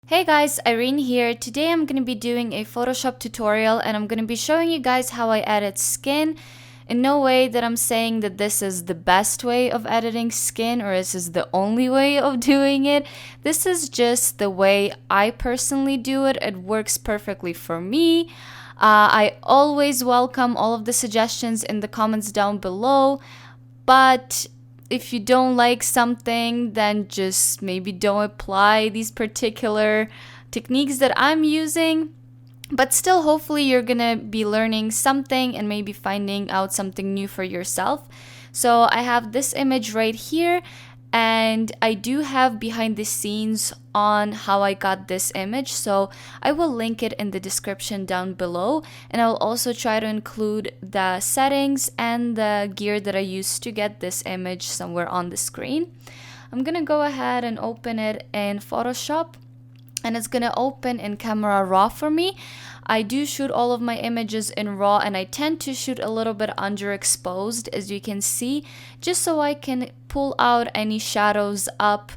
Hey guys, Irene here. Today I'm going to be doing a Photoshop tutorial and I'm going to be showing you guys how I edit skin. In no way that I'm saying that this is the best way of editing skin or this is the only way of doing it. This is just the way I personally do it. It works perfectly for me. I always welcome all of the suggestions in the comments down below, but if you don't like something, then just maybe don't apply these particular techniques that I'm using. But still, hopefully you're gonna be learning something and maybe finding out something new for yourself. So I have this image right here, and I do have behind the scenes on how I got this image, so I will link it in the description down below, and I'll also try to include the settings and the gear that I used to get this image somewhere on the screen. I'm gonna go ahead and open it in Photoshop, and it's gonna open in Camera Raw for me. I do shoot all of my images in RAW, and I tend to shoot a little bit underexposed, as you can see, just so I can pull out any shadows up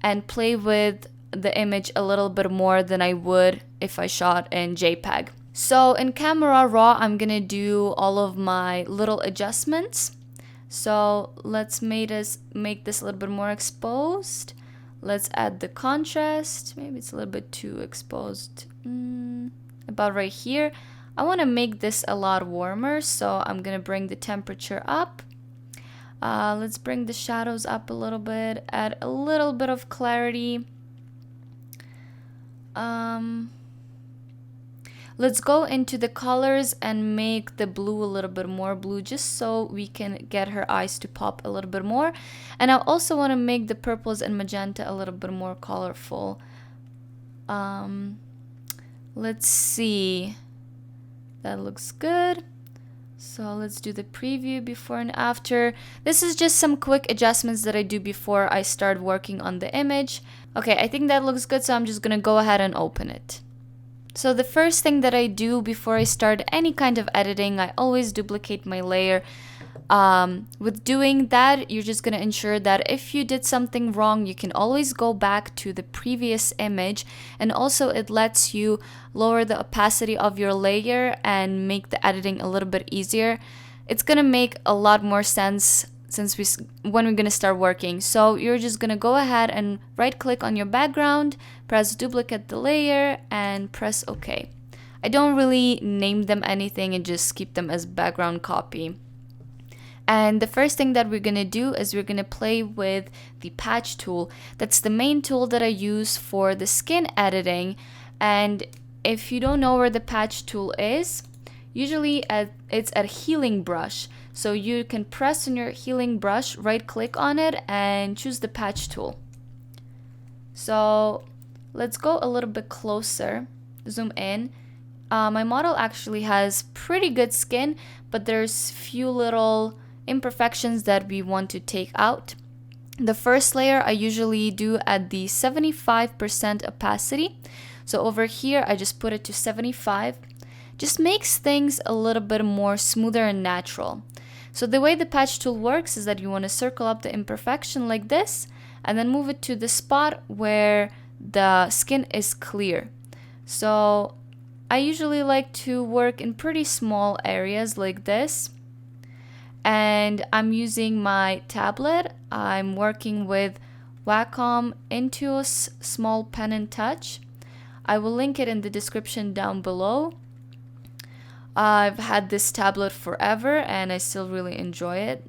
and play with the image a little bit more than I would if I shot in JPEG. So in Camera Raw, I'm gonna do all of my little adjustments. So let's make this a little bit more exposed. Let's add the contrast. Maybe it's a little bit too exposed. About right here. I want to make this a lot warmer, so I'm gonna bring the temperature up. Let's bring the shadows up a little bit, add a little bit of clarity. Let's go into the colors and make the blue a little bit more blue, just so we can get her eyes to pop a little bit more. And I also want to make the purples and magenta a little bit more colorful. Let's see. That looks good. So let's do the preview before and after. This is just some quick adjustments that I do before I start working on the image. Okay, I think that looks good, so I'm just gonna go ahead and open it. So the first thing that I do before I start any kind of editing, I always duplicate my layer. With doing that, you're just going to ensure that if you did something wrong, you can always go back to the previous image, and also it lets you lower the opacity of your layer and make the editing a little bit easier. It's going to make a lot more sense when we're going to start working. So you're just going to go ahead and right click on your background, press duplicate the layer, and press OK. I don't really name them anything and just keep them as background copy. And the first thing that we're going to do is we're going to play with the patch tool. That's the main tool that I use for the skin editing. And if you don't know where the patch tool is, usually it's a healing brush. So you can press on your healing brush, right click on it, and choose the patch tool. So let's go a little bit closer, zoom in. My model actually has pretty good skin, but there's few little imperfections that we want to take out. The first layer I usually do at the 75% opacity. So over here I just put it to 75. Just makes things a little bit more smoother and natural. So the way the patch tool works is that you want to circle up the imperfection like this and then move it to the spot where the skin is clear. So I usually like to work in pretty small areas like this. And I'm using my tablet. I'm working with Wacom Intuos Small Pen and Touch. I will link it in the description down below. I've had this tablet forever and I still really enjoy it.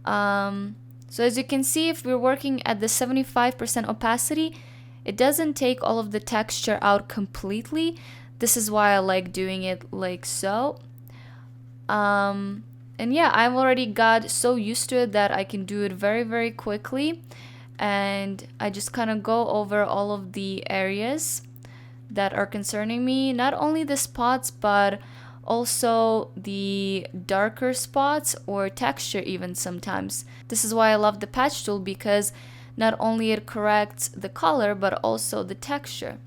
So as you can see, if we're working at the 75% opacity, it doesn't take all of the texture out completely. This is why I like doing it like so. And yeah, I've already got so used to it that I can do it very, very quickly. And I just kind of go over all of the areas that are concerning me. Not only the spots, but also the darker spots or texture even sometimes. This is why I love the patch tool, because not only it corrects the color, but also the texture.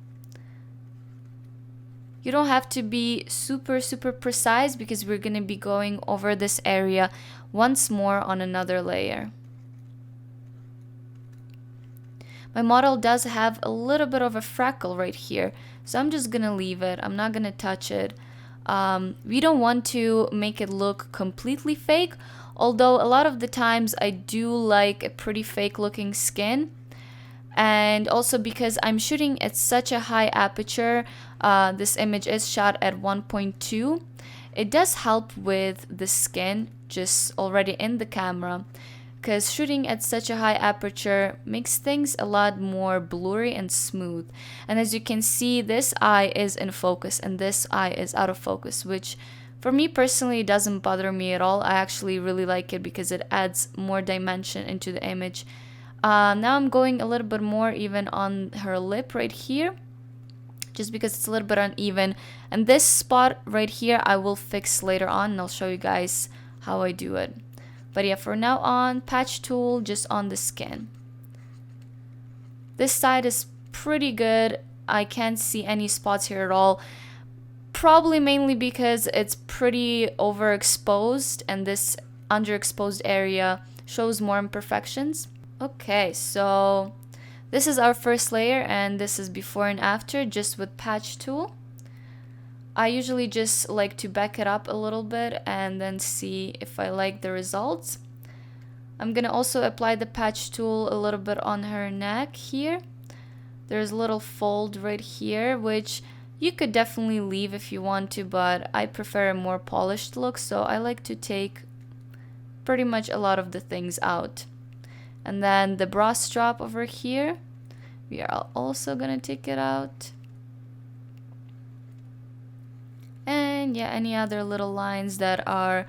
You don't have to be super precise because we're going to be going over this area once more on another layer. My model does have a little bit of a freckle right here, so I'm just gonna leave it. I'm not gonna touch it. We don't want to make it look completely fake, although a lot of the times I do like a pretty fake looking skin. And also because I'm shooting at such a high aperture, this image is shot at 1.2. It does help with the skin just already in the camera, because shooting at such a high aperture makes things a lot more blurry and smooth. And as you can see, this eye is in focus and this eye is out of focus, which for me personally doesn't bother me at all. I actually really like it because it adds more dimension into the image. Now I'm going a little bit more even on her lip right here, just because it's a little bit uneven. And this spot right here I will fix later on, and I'll show you guys how I do it. But yeah, for now on, patch tool just on the skin. This side is pretty good. I can't see any spots here at all. Probably mainly because it's pretty overexposed and this underexposed area shows more imperfections. Okay, so this is our first layer and this is before and after just with patch tool. I usually just like to back it up a little bit and then see if I like the results. I'm gonna also apply the patch tool a little bit on her neck here. There's a little fold right here, which you could definitely leave if you want to, but I prefer a more polished look, so I like to take pretty much a lot of the things out. And then the bra strap over here, we are also gonna take it out. And yeah, any other little lines that are,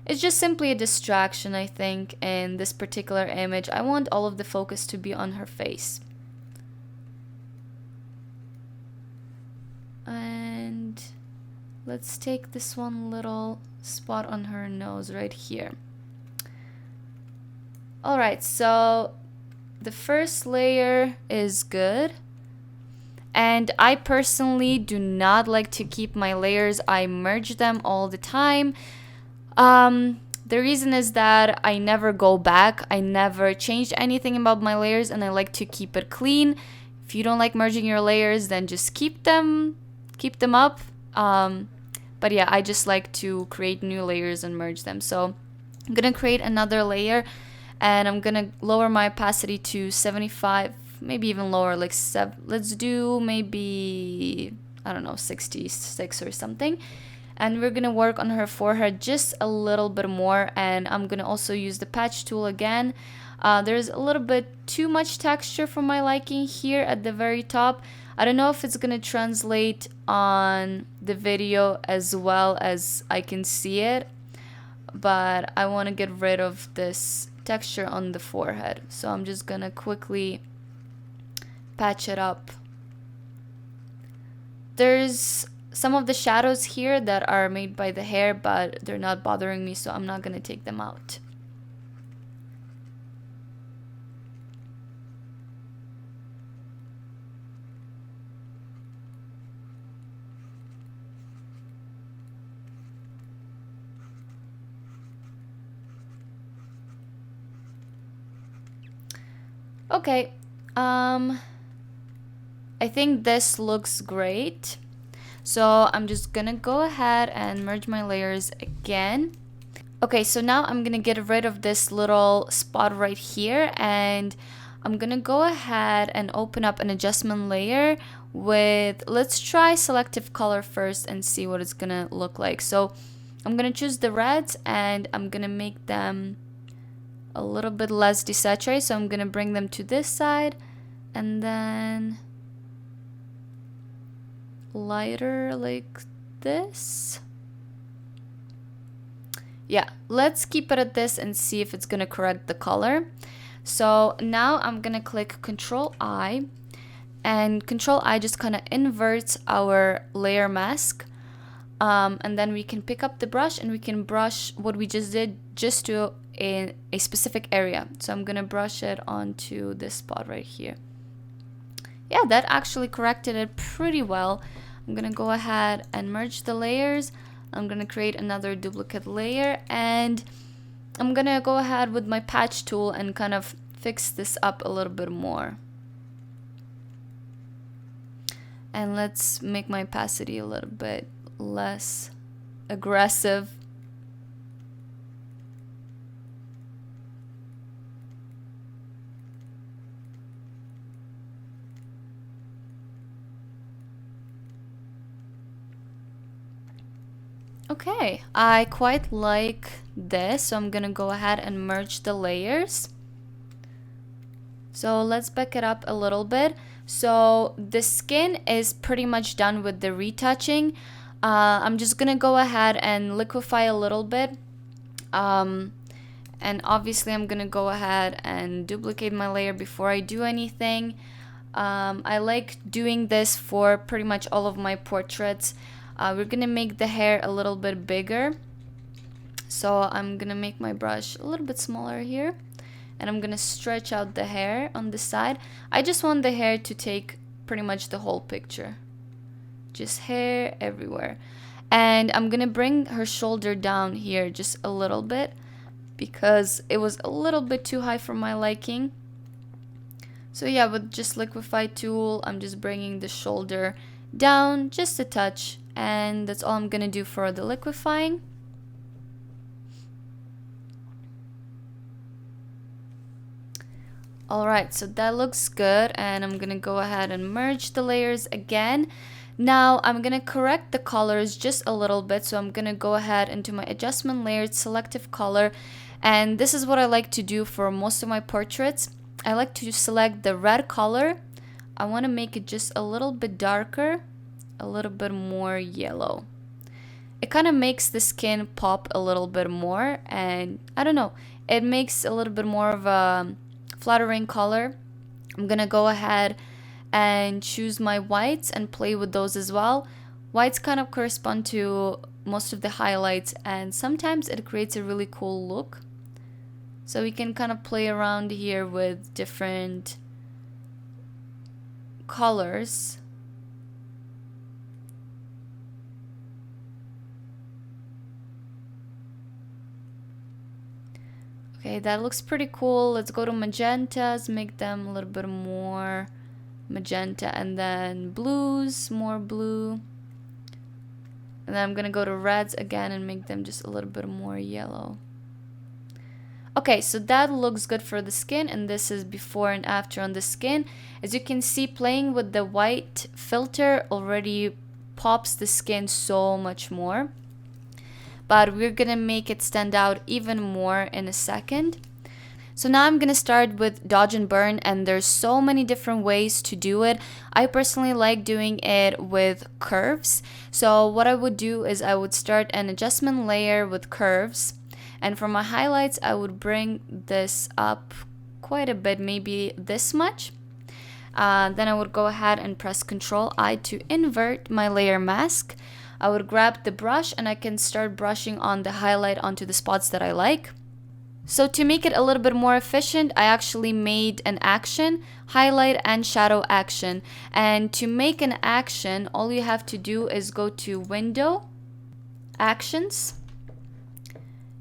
it's just simply a distraction, I think, in this particular image. I want all of the focus to be on her face. And let's take this one little spot on her nose right here. Alright, so the first layer is good. And I personally do not like to keep my layers. I merge them all the time. The reason is that I never go back. I never change anything about my layers and I like to keep it clean. If you don't like merging your layers, then just keep them up. But yeah, I just like to create new layers and merge them. So I'm gonna create another layer and I'm gonna lower my opacity to 75, maybe even lower, like let's do maybe, I don't know, 66 or something. And we're gonna work on her forehead just a little bit more, and I'm gonna also use the patch tool again. There's a little bit too much texture for my liking here at the very top. I don't know if it's gonna translate on the video as well as I can see it, but I want to get rid of this texture on the forehead, so I'm just gonna quickly patch it up. There's some of the shadows here that are made by the hair, but they're not bothering me, so I'm not gonna take them out. Okay, I think this looks great. So I'm just gonna go ahead and merge my layers again. Okay, so now I'm gonna get rid of this little spot right here, and I'm gonna go ahead and open up an adjustment layer with, let's try Selective Color first and see what it's gonna look like. So I'm gonna choose the reds and I'm gonna make them a little bit less desaturated. So I'm gonna bring them to this side and then lighter like this. Yeah, let's keep it at this and see if it's gonna correct the color. So now I'm gonna click Control I, and Control I just kind of inverts our layer mask, and then we can pick up the brush and we can brush what we just did just to a specific area. So I'm gonna brush it onto this spot right here. Yeah, that actually corrected it pretty well. I'm gonna go ahead and merge the layers. I'm gonna create another duplicate layer, and I'm gonna go ahead with my patch tool and kind of fix this up a little bit more. And let's make my opacity a little bit less aggressive. Okay, I quite like this, so I'm gonna go ahead and merge the layers. So let's back it up a little bit. So the skin is pretty much done with the retouching. I'm just gonna go ahead and liquify a little bit. And obviously I'm gonna go ahead and duplicate my layer before I do anything. I like doing this for pretty much all of my portraits. We're gonna make the hair a little bit bigger. So I'm gonna make my brush a little bit smaller here. And I'm gonna stretch out the hair on the side. I just want the hair to take pretty much the whole picture. Just hair everywhere. And I'm gonna bring her shoulder down here just a little bit because it was a little bit too high for my liking. So yeah, with just Liquify tool, I'm just bringing the shoulder down just a touch. And that's all I'm gonna do for the liquifying. Alright, so that looks good, and I'm gonna go ahead and merge the layers again. Now I'm gonna correct the colors just a little bit, so I'm gonna go ahead into my adjustment layers, selective color, and this is what I like to do for most of my portraits. I like to select the red color. I want to make it just a little bit darker, a little bit more yellow. It kind of makes the skin pop a little bit more, and I don't know, it makes a little bit more of a flattering color. I'm gonna go ahead and choose my whites and play with those as well. Whites kind of correspond to most of the highlights, and sometimes it creates a really cool look. So we can kind of play around here with different colors. Okay, that looks pretty cool. Let's go to magentas, make them a little bit more magenta, and then blues, more blue. And then I'm gonna go to reds again and make them just a little bit more yellow. Okay, so that looks good for the skin, and this is before and after on the skin. As you can see, playing with the white filter already pops the skin so much more. But we're gonna make it stand out even more in a second. So now I'm gonna start with dodge and burn, and there's so many different ways to do it. I personally like doing it with curves. So what I would do is I would start an adjustment layer with curves, and for my highlights I would bring this up quite a bit, maybe this much. Then I would go ahead and press Ctrl I to invert my layer mask. I would grab the brush and I can start brushing on the highlight onto the spots that I like. So to make it a little bit more efficient, I actually made an action, highlight and shadow action. And to make an action, all you have to do is go to Window, Actions.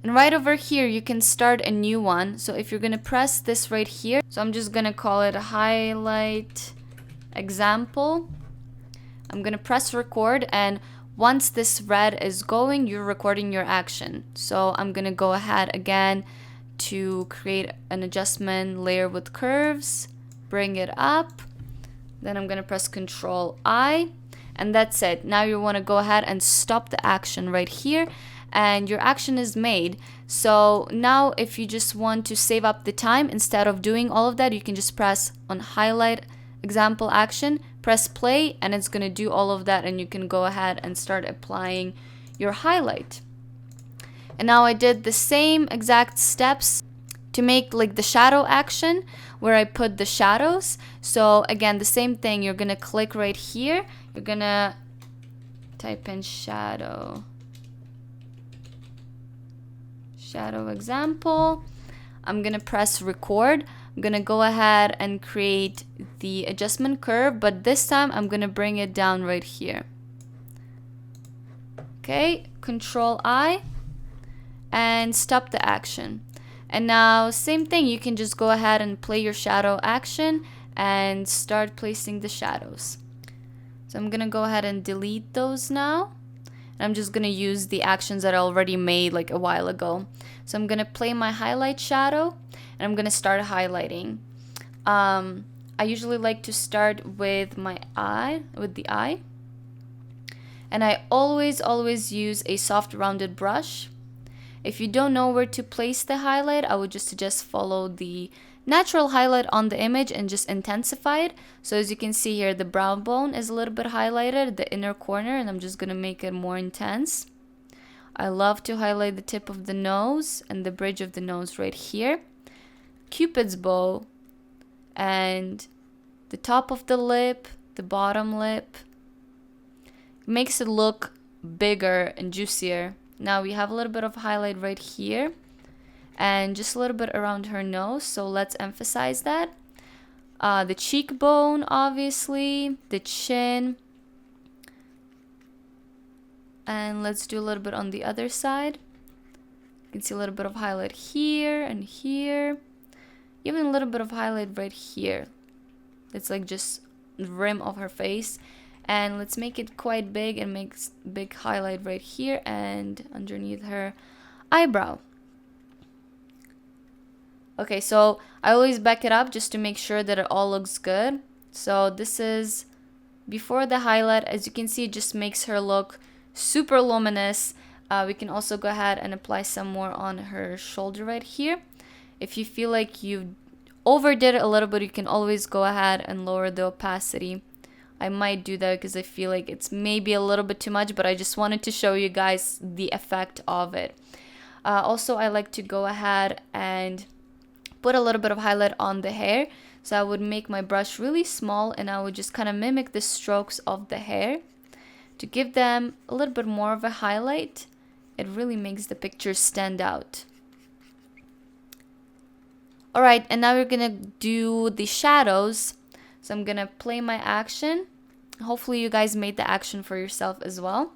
And right over here, you can start a new one. So if you're gonna press this right here, so I'm just gonna call it highlight example. I'm gonna press record, and once this red is going, you're recording your action. So I'm gonna go ahead again to create an adjustment layer with curves, bring it up, then I'm gonna press Ctrl I, and that's it. Now you wanna go ahead and stop the action right here, and your action is made. So now if you just want to save up the time, instead of doing all of that, you can just press on highlight example action, press play, and it's gonna do all of that, and you can go ahead and start applying your highlight. And now I did the same exact steps to make like the shadow action where I put the shadows. So again, the same thing, you're gonna click right here, you're gonna type in shadow example. I'm gonna press record. I'm gonna go ahead and create the adjustment curve, but this time I'm gonna bring it down right here. Okay, Control I and stop the action. And now same thing, you can just go ahead and play your shadow action and start placing the shadows. So I'm gonna go ahead and delete those now. And I'm just gonna use the actions that I already made like a while ago. So I'm gonna play my highlight shadow and I'm gonna start highlighting. I usually like to start with my eye, with the eye. And I always use a soft rounded brush. If you don't know where to place the highlight, I would just suggest follow the natural highlight on the image and just intensify it. So as you can see here, the brow bone is a little bit highlighted, the inner corner, and I'm just gonna make it more intense. I love to highlight the tip of the nose and the bridge of the nose right here, Cupid's bow, and the top of the lip, the bottom lip. It makes it look bigger and juicier. Now we have a little bit of highlight right here and just a little bit around her nose, so let's emphasize that. The cheekbone, obviously, the chin, and let's do a little bit on the other side. You can see a little bit of highlight here and here, even a little bit of highlight right here. It's like just the rim of her face. And let's make it quite big and make big highlight right here and underneath her eyebrow. Okay, so I always back it up just to make sure that it all looks good. So this is before the highlight. As you can see, it just makes her look super luminous. We can also go ahead and apply some more on her shoulder right here. If you feel like you overdid it a little bit, you can always go ahead and lower the opacity. I might do that because I feel like it's maybe a little bit too much, but I just wanted to show you guys the effect of it. Also, I like to go ahead and put a little bit of highlight on the hair. So I would make my brush really small and I would just kind of mimic the strokes of the hair to give them a little bit more of a highlight. It really makes the picture stand out. Alright, and now we're gonna do the shadows. So I'm gonna play my action. Hopefully you guys made the action for yourself as well.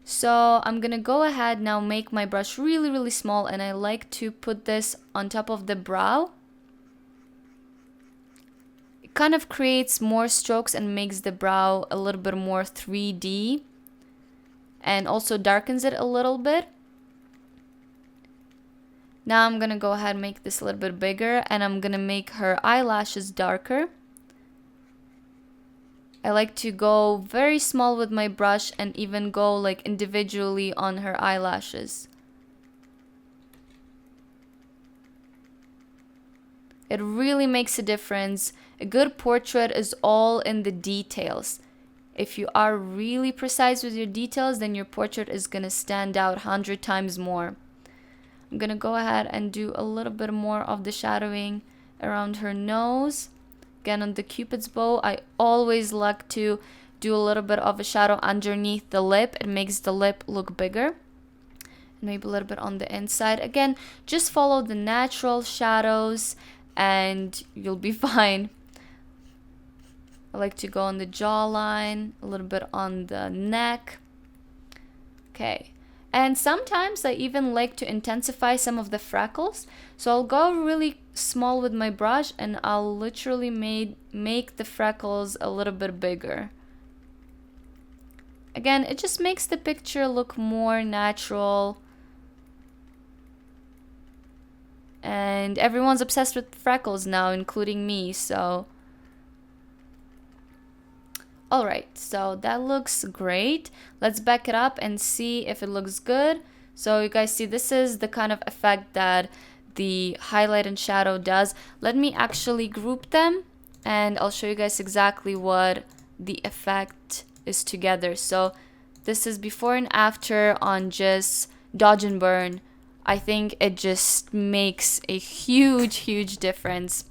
So I'm gonna go ahead now, make my brush really small, and I like to put this on top of the brow. It kind of creates more strokes and makes the brow a little bit more 3D and also darkens it a little bit. Now I'm gonna go ahead and make this a little bit bigger and I'm gonna make her eyelashes darker. I like to go very small with my brush and even go like individually on her eyelashes. It really makes a difference. A good portrait is all in the details. If you are really precise with your details, then your portrait is gonna stand out 100 times more. I'm gonna go ahead and do a little bit more of the shadowing around her nose. Again, on the Cupid's bow, I always like to do a little bit of a shadow underneath the lip. It makes the lip look bigger. Maybe a little bit on the inside. Again, just follow the natural shadows and you'll be fine. I like to go on the jawline, a little bit on the neck. Okay. And sometimes I even like to intensify some of the freckles. So I'll go really small with my brush and I'll literally make the freckles a little bit bigger. Again, it just makes the picture look more natural. And everyone's obsessed with freckles now, including me, so... Alright, so that looks great. Let's back it up and see if it looks good. So you guys see, this is the kind of effect that the highlight and shadow does. Let me actually group them and I'll show you guys exactly what the effect is together. So this is before and after on just dodge and burn. I think it just makes a huge difference.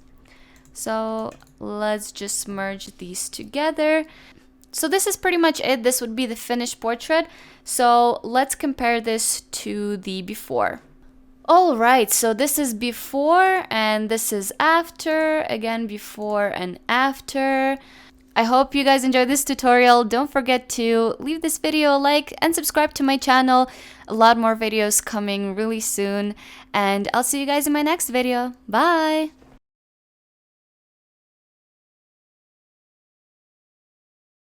So let's just merge these together. So this is pretty much it. This would be the finished portrait. So let's compare this to the before. Alright, so this is before and this is after. Again, before and after. I hope you guys enjoyed this tutorial. Don't forget to leave this video a like and subscribe to my channel. A lot more videos coming really soon. And I'll see you guys in my next video. Bye!